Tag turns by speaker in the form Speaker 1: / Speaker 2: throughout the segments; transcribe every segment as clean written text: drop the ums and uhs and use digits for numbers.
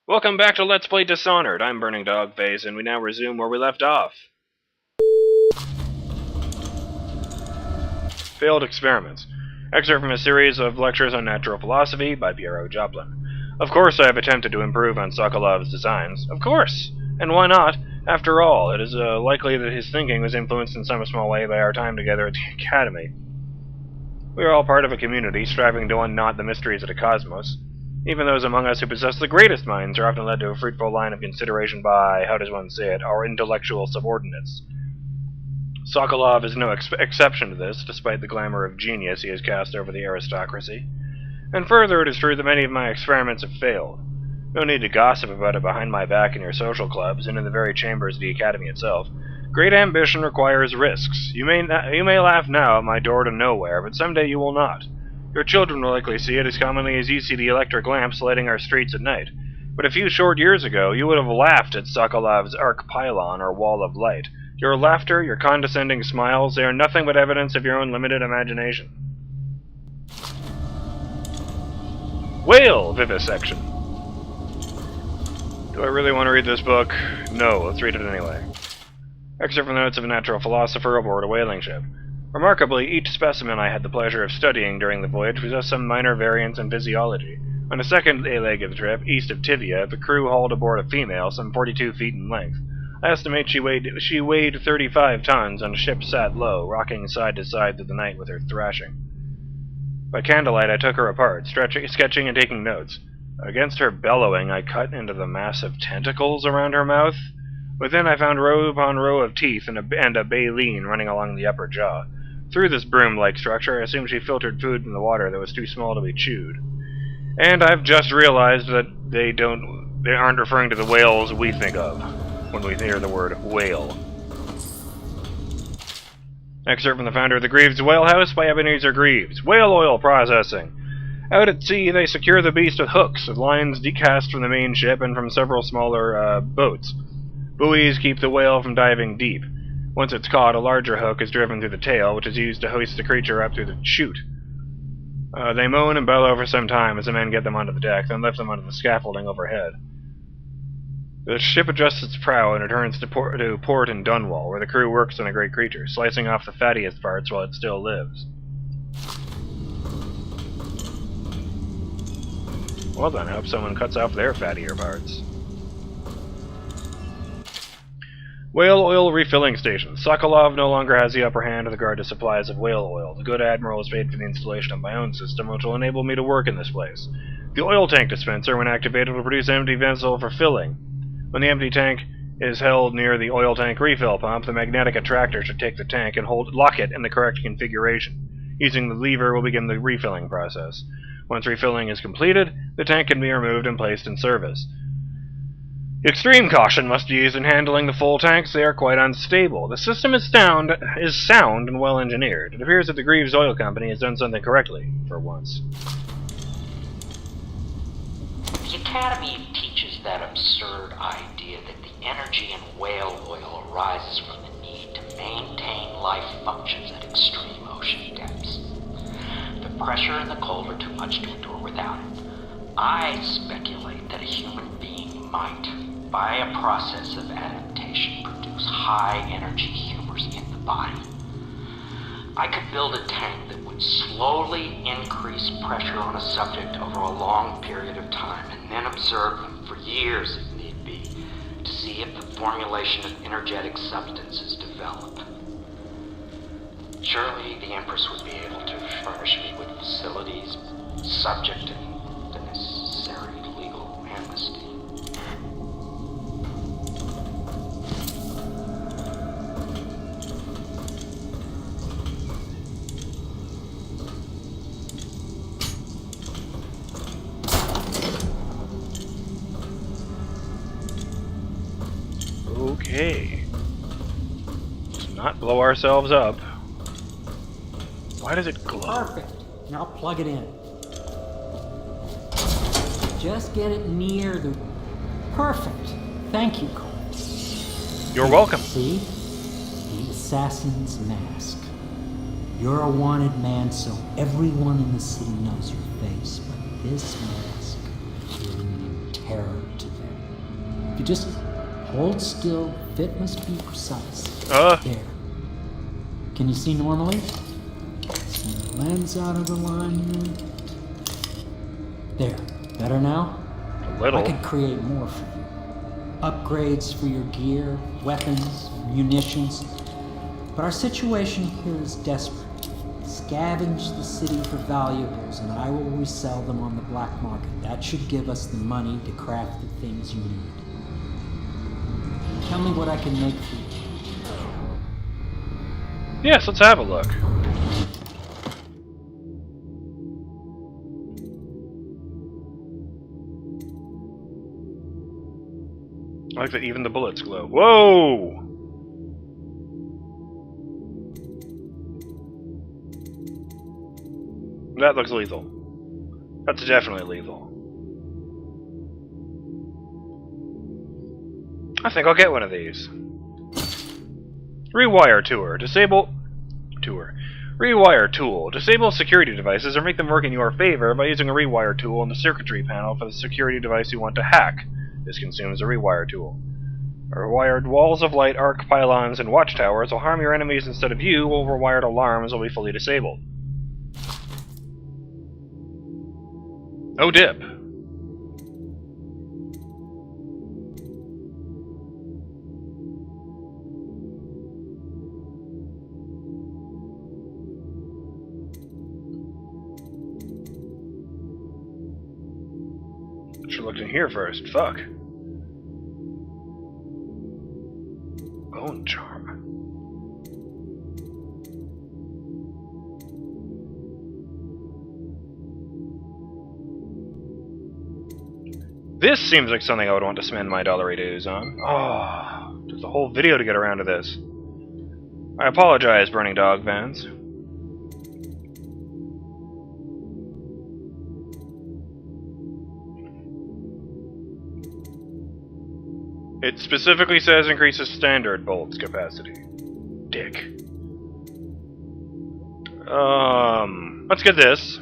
Speaker 1: Welcome back to Let's Play Dishonored. I'm BurningDogFace, and we now resume where we left off. Failed Experiments. Excerpt from a series of lectures on natural philosophy by Piero. Of course I have attempted to improve on Sokolov's designs. Of course! And why not? After all, it is likely that his thinking was influenced in some small way by our time together at the Academy. We are all part of a community striving to unknot the mysteries of the cosmos. Even those among us who possess the greatest minds are often led to a fruitful line of consideration by, how does one say it, our intellectual subordinates. Sokolov is no exception to this, despite the glamour of genius he has cast over the aristocracy. And further, it is true that many of my experiments have failed. No need to gossip about it behind my back in your social clubs and in the very chambers of the Academy itself. Great ambition requires risks. You may laugh now at my door to nowhere, but someday you will not. Your children will likely see it as commonly as you see the electric lamps lighting our streets at night. But a few short years ago, you would have laughed at Sokolov's arc pylon or wall of light. Your laughter, your condescending smiles, they are nothing but evidence of your own limited imagination. Whale vivisection. Do I really want to read this book? No, let's read it anyway. Excerpt from the notes of a natural philosopher aboard a whaling ship. Remarkably, each specimen I had the pleasure of studying during the voyage possessed some minor variance in physiology. On the second leg of the trip, east of Tivia, the crew hauled aboard a female, some 42 feet in length. I estimate she weighed 35 tons, and the ship sat low, rocking side to side through the night with her thrashing. By candlelight, I took her apart, sketching and taking notes. Against her bellowing, I cut into the massive tentacles around her mouth. Within, I found row upon row of teeth and a baleen running along the upper jaw. Through this broom-like structure, I assumed she filtered food from the water that was too small to be chewed. And I've just realized that they aren't referring to the whales we think of when we hear the word whale. Excerpt from the founder of the Greaves Whale House by Ebenezer Greaves. Whale oil processing. Out at sea, they secure the beast with hooks, with lines decast from the main ship and from several smaller boats. Buoys keep the whale from diving deep. Once it's caught, a larger hook is driven through the tail, which is used to hoist the creature up through the chute. They moan and bellow for some time as the men get them onto the deck, then lift them onto the scaffolding overhead. The ship adjusts its prow and returns to port in Dunwall, where the crew works on a great creature, slicing off the fattiest parts while it still lives. Well then, I hope someone cuts off their fattier parts. Whale oil refilling station. Sokolov no longer has the upper hand with regard to supplies of whale oil. The good admiral has paid for the installation of my own system, which will enable me to work in this place. The oil tank dispenser, when activated, will produce an empty vessel for filling. When the empty tank is held near the oil tank refill pump, the magnetic attractor should take the tank and lock it in the correct configuration. Using the lever will begin the refilling process. Once refilling is completed, the tank can be removed and placed in service. Extreme caution must be used in handling the full tanks. They are quite unstable. The system is sound and well engineered. It appears that the Greaves Oil Company has done something correctly, for once.
Speaker 2: The Academy teaches that absurd idea that the energy in whale oil arises from the need to maintain life functions at extreme ocean depths. The pressure and the cold are too much to endure without it. I speculate that a human being might, by a process of adaptation, produce high-energy humors in the body. I could build a tank that would slowly increase pressure on a subject over a long period of time, and then observe them for years if need be, to see if the formulation of energetic substances develop. Surely the Empress would be able to furnish me with facilities subject to the necessary legal amnesty.
Speaker 1: Okay. Let's not blow ourselves up. Why does it glow?
Speaker 3: Perfect. Now plug it in. Just get it near the... Perfect. Thank you, Corvo.
Speaker 1: You're welcome.
Speaker 3: See? The assassin's mask. You're a wanted man, so everyone in the city knows your face, but this mask will terror to them. If you just hold still, fit must be precise. There. Can you see normally? Send the lens out of alignment. There. Better now?
Speaker 1: A little.
Speaker 3: I could create more for you. Upgrades for your gear, weapons, munitions. But our situation here is desperate. Scavenge the city for valuables and I will resell them on the black market. That should give us the money to craft the things you need. Tell me what I can make for you.
Speaker 1: Yes, let's have a look. I like that even the bullets glow. Whoa! That looks lethal. That's definitely lethal. I think I'll get one of these. Rewire tour. Rewire tool. Disable security devices or make them work in your favor by using a rewire tool on the circuitry panel for the security device you want to hack. This consumes a rewire tool. Rewired walls of light, arc pylons, and watchtowers will harm your enemies instead of you, while rewired alarms will be fully disabled. Oh dip. Should've looked in here first. Fuck. Bone charm. This seems like something I would want to spend my dollary dues on. Oh, took the whole video to get around to this. I apologize, Burning Dog fans. It specifically says increases standard bolts capacity. Dick. Let's get this.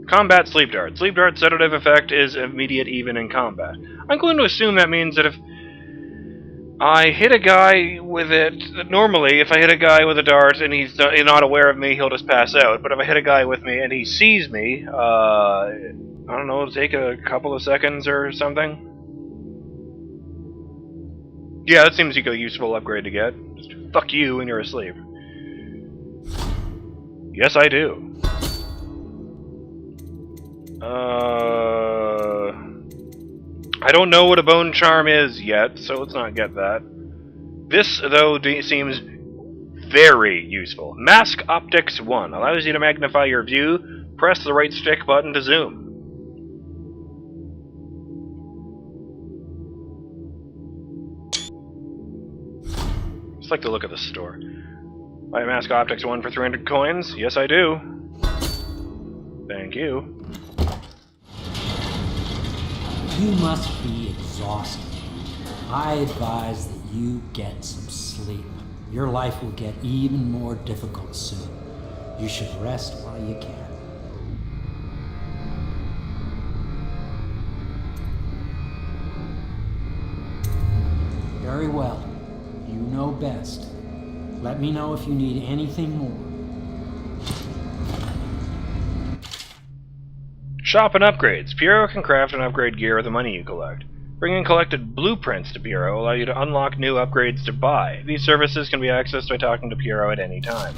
Speaker 1: Combat Sleep Dart. Sleep Dart's sedative effect is immediate even in combat. I'm going to assume that means that if I hit a guy with it, normally if I hit a guy with a dart and he's not aware of me, he'll just pass out. But if I hit a guy with me and he sees me, I don't know, it'll take a couple of seconds or something. Yeah, that seems like a useful upgrade to get. Just fuck you when you're asleep. Yes, I do. I don't know what a bone charm is yet, so let's not get that. This, though, seems very useful. Mask Optics 1 allows you to magnify your view. Press the right stick button to zoom. Just like the look of the store. Buy Mask Optics 1 for 300 coins? Yes, I do. Thank you.
Speaker 3: You must be exhausted. I advise that you get some sleep. Your life will get even more difficult soon. You should rest while you can. Very well. You know best. Let me know if you need anything more.
Speaker 1: Shop and upgrades. Piero can craft and upgrade gear with the money you collect. Bring in collected blueprints to Piero allow you to unlock new upgrades to buy. These services can be accessed by talking to Piero at any time.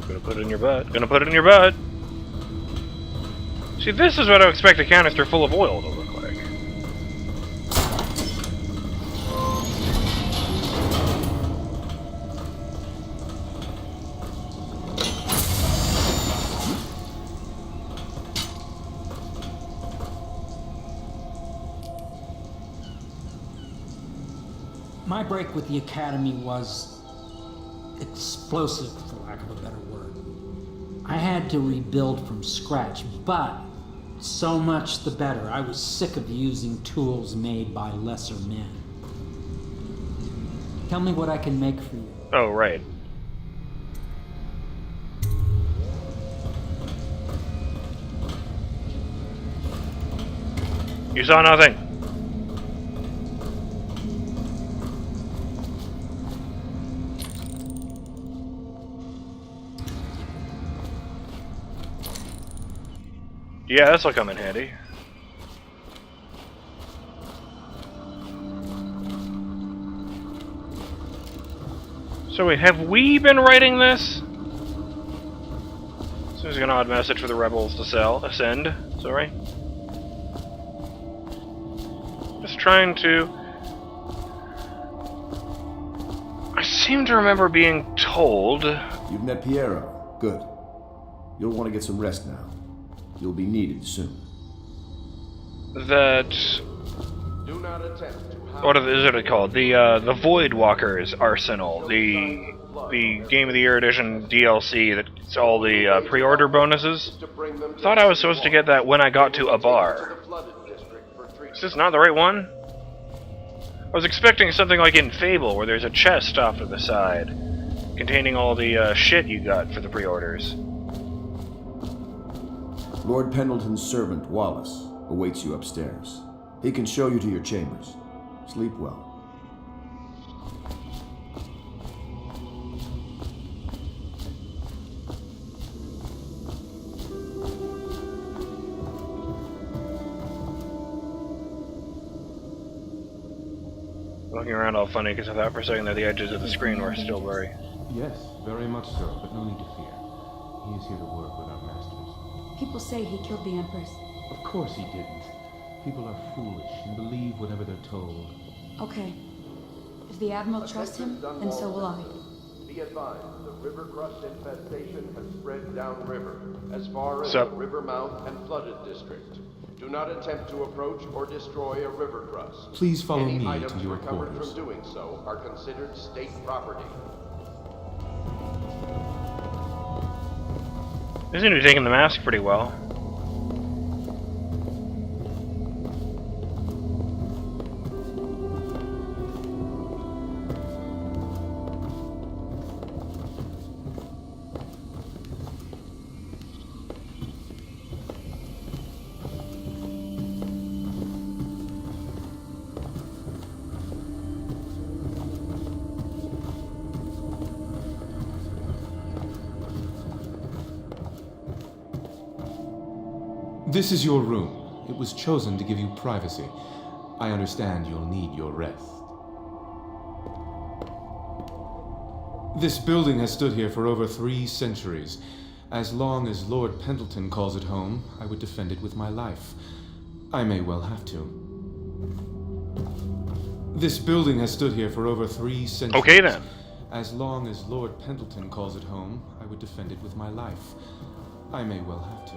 Speaker 1: Gonna put it in your butt. Gonna put it in your butt. See, this is what I expect a canister full of oil to look like.
Speaker 3: My break with the Academy was explosive, for lack of a better word. I had to rebuild from scratch, but so much the better. I was sick of using tools made by lesser men. Tell me what I can make for you.
Speaker 1: Oh, right. You saw nothing. Yeah, this'll come in handy. So wait, have we been writing this? So there's an odd message for the rebels to ascend. Sorry. Just trying to... I seem to remember being told...
Speaker 4: You've met Piero. Good. You'll want to get some rest now. You'll be needed soon.
Speaker 1: That...
Speaker 4: Do not attempt to...
Speaker 1: What is it called? The Void Walker's Arsenal. The Game of the Year Edition DLC that's all the pre-order bonuses. Thought I was supposed to get that when I got to a bar. Is this not the right one? I was expecting something like in Fable, where there's a chest off to the side, containing all the shit you got for the pre-orders.
Speaker 4: Lord Pendleton's servant, Wallace, awaits you upstairs. He can show you to your chambers. Sleep well.
Speaker 1: Looking around all funny because I thought for a second that the edges of the screen were still blurry.
Speaker 5: Yes, very much so, but no need to fear. He is here to work with our masters.
Speaker 6: People say he killed the Empress.
Speaker 5: Of course he didn't. People are foolish and believe whatever they're told.
Speaker 6: Okay. If the Admiral trusts him, then so will I.
Speaker 7: Be advised, the river crust infestation has spread downriver, as far as
Speaker 1: Sup?
Speaker 7: the river mouth and flooded district. Do not attempt to approach or destroy a river crust.
Speaker 5: Please follow
Speaker 7: Any
Speaker 5: me
Speaker 7: items
Speaker 5: to your
Speaker 7: recovered
Speaker 5: quarters.
Speaker 7: from doing so are considered state property.
Speaker 1: They seem to be taking the mask pretty well.
Speaker 5: This is your room. It was chosen to give you privacy. I understand you'll need your rest. This building has stood here for over 3 centuries. As long as Lord Pendleton calls it home, I would defend it with my life. I may well have to. This building has stood here for over 3 centuries.
Speaker 1: Okay then.
Speaker 5: As long as Lord Pendleton calls it home, I would defend it with my life. I may well have to.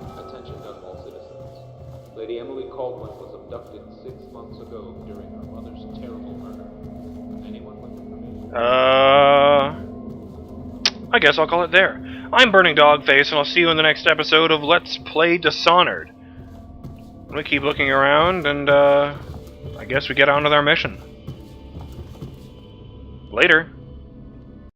Speaker 8: Attention, all citizens. Lady Emily Caldwell was abducted 6 months ago during her mother's terrible murder. Anyone with information?
Speaker 1: I guess I'll call it there. I'm BurningDogFace, and I'll see you in the next episode of Let's Play Dishonored. I'm gonna keep looking around, and I guess we get on with our mission. Later.